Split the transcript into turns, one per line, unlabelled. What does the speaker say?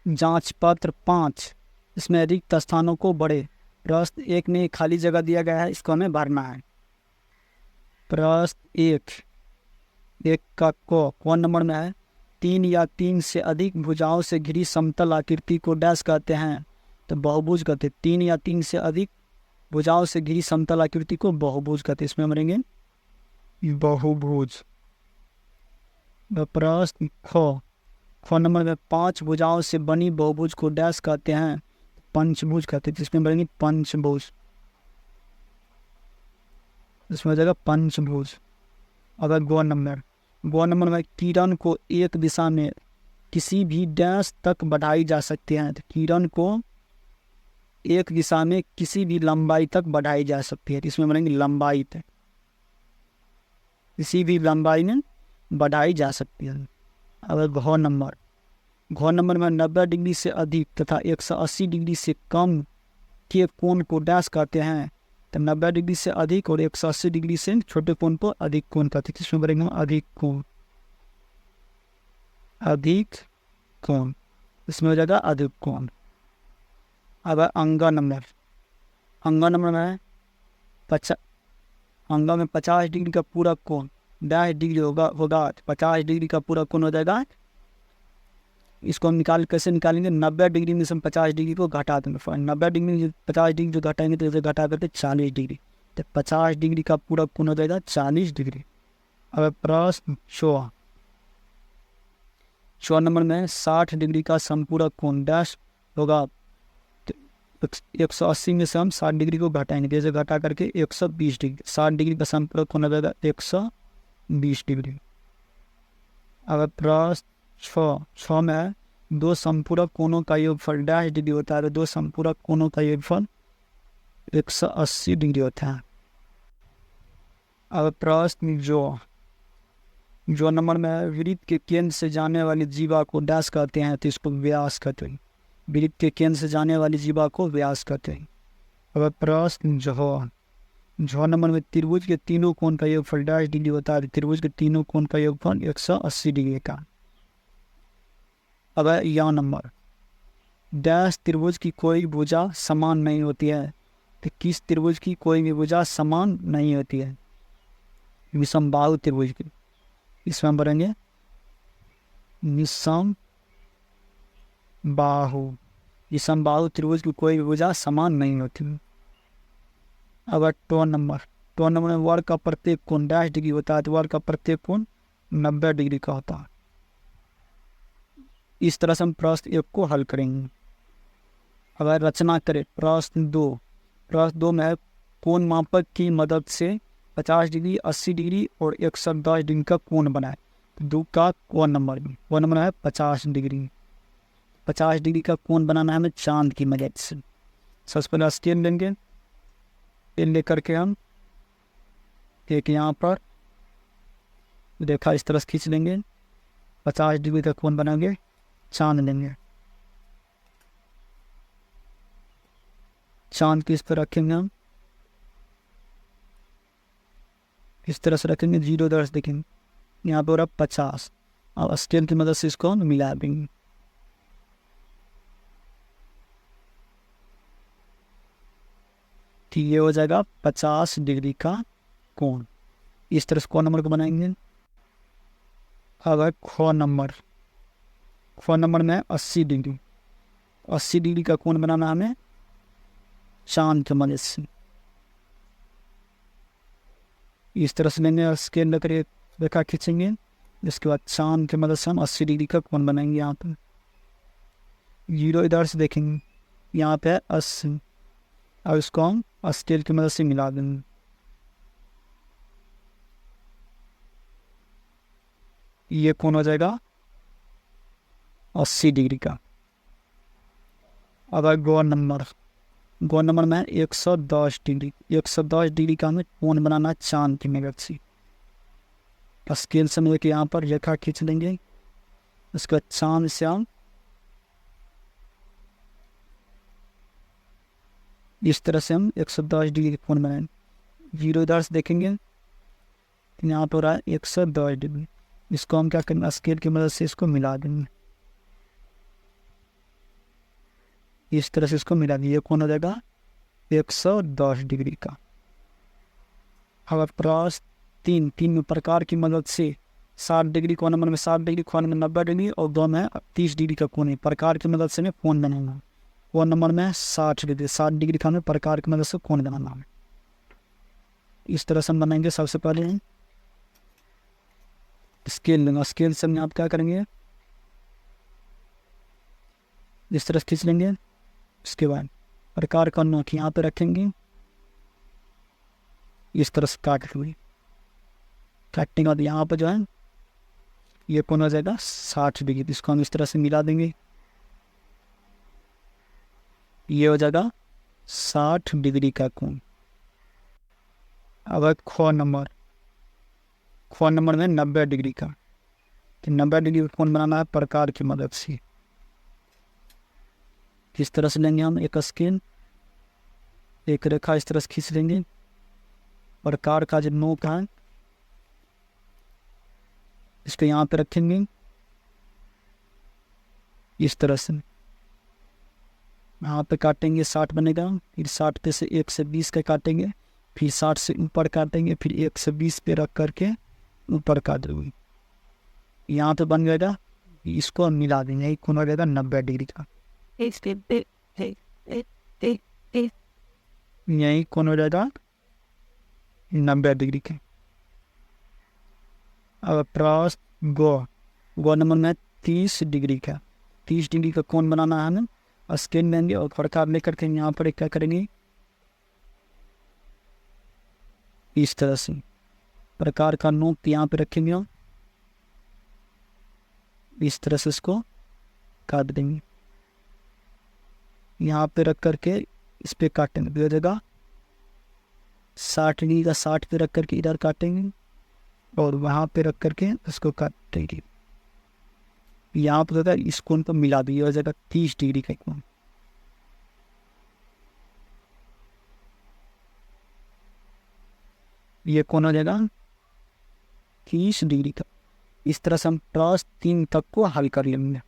जांच पत्र 5, इसमें रिक्त स्थानों को बढ़े। प्रश्न 1 में खाली जगह दिया गया है, इसको हमें भरना है। प्रश्न 1 का कौन नंबर में है? 3 या 3 से अधिक भुजाओं से घिरी समतल आकृति को डैश कहते हैं, तो बहुभुज कहते हैं। 3 या 3 से अधिक भुजाओं से घिरी समतल आकृति को बहुभुज कहते हैं। इसमें हम रहेंगे बहुभुज। प्रश्न ख नंबर में 5 भुजाओं से बनी बहुभुज को डैश कहते हैं, पंचभुज कहते हैं। जिसमें बनेंगे पंचभुज, इसमें हो जाएगा पंचभुज। अगर गौ नंबर में किरण को एक दिशा में किसी भी डैश तक बढ़ाई जा सकती है, तो किरण को एक दिशा में किसी भी लंबाई तक बढ़ाई जा सकती है। इसमें बनेंगे लंबाई तक, किसी भी लंबाई में बढ़ाई जा सकती है। अगर घ नंबर में 90 डिग्री से अधिक तथा 180 डिग्री से कम के कोण को डैश कहते हैं, तो 90 डिग्री से अधिक और 180 डिग्री से छोटे कोण को अधिक कोण कहते हैं। इसमें बनेंगे अधिक कोण, अधिक कोण, इसमें हो जाएगा अधिक कोण। अब अंग नंबर में 50 डिग्री का पूरा कोण डैश डिग्री होगा 50 डिग्री का पूरा कोण हो जाएगा। इसको हम कैसे निकालेंगे? 90 डिग्री में से हम 50 डिग्री को घटा देंगे। 90 डिग्री में 50 डिग्री जो घटाएंगे तो इसे घटा करके 40 डिग्री, तो 50 डिग्री का पूरा कोण हो जाएगा 40 डिग्री। अब प्रश्न 6 नंबर में 60 डिग्री का संपूरक कोण डैश होगा। 180 में से हम 60 डिग्री को घटाएंगे, जैसे घटा करके 120 डिग्री। 60 डिग्री का संपूरक कोण हो जाएगा 120 डिग्री। अब प्रश्न 6 में 2 संपूरक कोणों का योगफल डैश डिग्री होता है, तो 2 संपूरक कोणों का योगफल 180 डिग्री होता है। अब प्रश्न जो नंबर में वृत्त के केंद्र से जाने वाली जीवा को डैश कहते हैं, तो इसको व्यास कहते हैं। वृत्त के केंद्र से जाने वाली जीवा को व्यास कहते हैं। अब प्रश्न झ नंबर में त्रिभुज के तीनों कोण का योगफल डैश डिग्री होता है, त्रिभुज के तीनों कोण का योगफल 180 डिग्री का। अब या नंबर डैश त्रिभुज की कोई भुजा समान नहीं होती है, तो किस त्रिभुज की कोई भी भुजा समान नहीं होती है? विषमबाहु त्रिभुज की। इसमें हम बढ़ेंगे विषमबाहु त्रिभुज की कोई भी भुजा समान नहीं होती। अब टो नंबर में वर्ग का प्रत्येक कोण डैश डिग्री होता है, तो वर्ग का प्रत्येक कोण 90 डिग्री का होता है। इस तरह से हम प्रश्न 1 को हल करेंगे। अगर रचना करें प्रश्न 2 में कोण मापक की मदद से 50 डिग्री 80 डिग्री और 110 डिग्री का कोण बनाए। 2 का कोण नंबर है 50 डिग्री। 50 डिग्री का कोण बनाना है हमें चांद की मदद से। सबसे पहले स्केल लेंगे, स्केल लेकर के हम एक यहाँ पर रेखा इस तरह से खींच लेंगे। 50 डिग्री का कोण बनाएंगे, चांद लेंगे, चांद किस पर रखेंगे? हम इस तरह से रखेंगे, 0 दर्ज देखेंगे यहाँ पर 50। और स्केल की मदद से इसको मिला देंगे। ठीक, ये हो जाएगा 50 डिग्री का कोण। इस तरह से कोण नंबर को बनाएंगे। अगर ख नंबर में 80 डिग्री का कोण बनाना हमें चांद की मदद से। इस तरह से लेंगे, स्केल लेकर रेखा खींचेंगे। इसके बाद चांद की मदद से हम 80 डिग्री का कोण बनाएंगे। यहाँ पर 0 इधर से देखेंगे, यहाँ पे 80। अब इसको हम स्केल की मदद से मिला देंगे। ये कोण हो जाएगा 80 डिग्री का। अब गौ नंबर में 110 डिग्री का हमें कोण बनाना चांद की मदद से। स्केल से मिलकर यहाँ पर रेखा खींच लेंगे। उसके बाद चांद से हम इस तरह से हम 110 डिग्री का कोण बनाएंगे। 0 इधर से देखेंगे, यहाँ पर रहा 110 डिग्री। इसको हम क्या करेंगे? स्केल की मदद से इसको मिला देंगे। इस तरह से इसको मिला दिए, कौन हो जाएगा 110 डिग्री का। अगर प्रश्न 3 में प्रकार की मदद से 60 डिग्री, कोण नंबर में 60 डिग्री, कोण नंबर 90 डिग्री और दो में 30 डिग्री का कोण है। प्रकार की मदद से हमें कोण बनाना है। कोण नंबर में 60 डिग्री, 60 डिग्री का हमें प्रकार की मदद से कोण बनाना है। इस तरह से हम बनाएंगे। सबसे पहले स्केल लेंगे, स्केल से हम यहाँ क्या करेंगे, इस तरह से खींच लेंगे। इसके बाद प्रकार का नोक यहाँ पे रखेंगे, इस तरह से काट लेंगे। काटने के बाद यहाँ पर जो है ये कोण हो जाएगा 60 डिग्री, इसको हम इस तरह से मिला देंगे। ये हो जाएगा 60 डिग्री का कोण। अब कोण नंबर में 90 डिग्री का, तो 90 डिग्री का कोण बनाना है प्रकार की मदद से। इस तरह से लेंगे हम एक स्केल, एक रेखा इस तरह से खींच लेंगे। प्रकार का जो नोक है इसको यहाँ पे रखेंगे, इस तरह से यहाँ पे काटेंगे, 60 बनेगा। फिर 60 पे से 1 से 20 का काटेंगे, फिर 60 से ऊपर काटेंगे, फिर 1 से 20 पे रख करके ऊपर काट देंगे। यहाँ पे बन जाएगा, इसको हम मिला देंगे, एक कोण हो जाएगा 90 डिग्री का। यही कोण हो जाएगा 90 डिग्री का। अब प्रश्न गो नंबर में 30 डिग्री का, 30 डिग्री का कोण बनाना है हमें। स्केल लेंगे और प्रकार लेकर के यहाँ पर क्या करेंगे, इस तरह से प्रकार का नोक यहाँ पे रखेंगे हम, इस तरह से इसको काट देंगे। यहाँ पे रख करके इस पे काटेंगे, हो जाएगा 60 डिग्री का। 60 पे रख करके इधर काटेंगे और वहाँ पे रख करके उसको काटेंगे। यहाँ पर होगा इस कोण को मिला दिए, हो जाएगा 30 डिग्री का कोण। ये कोण हो जाएगा 30 डिग्री का। इस तरह से हम प्रश्न 3 तक को हल कर लेंगे।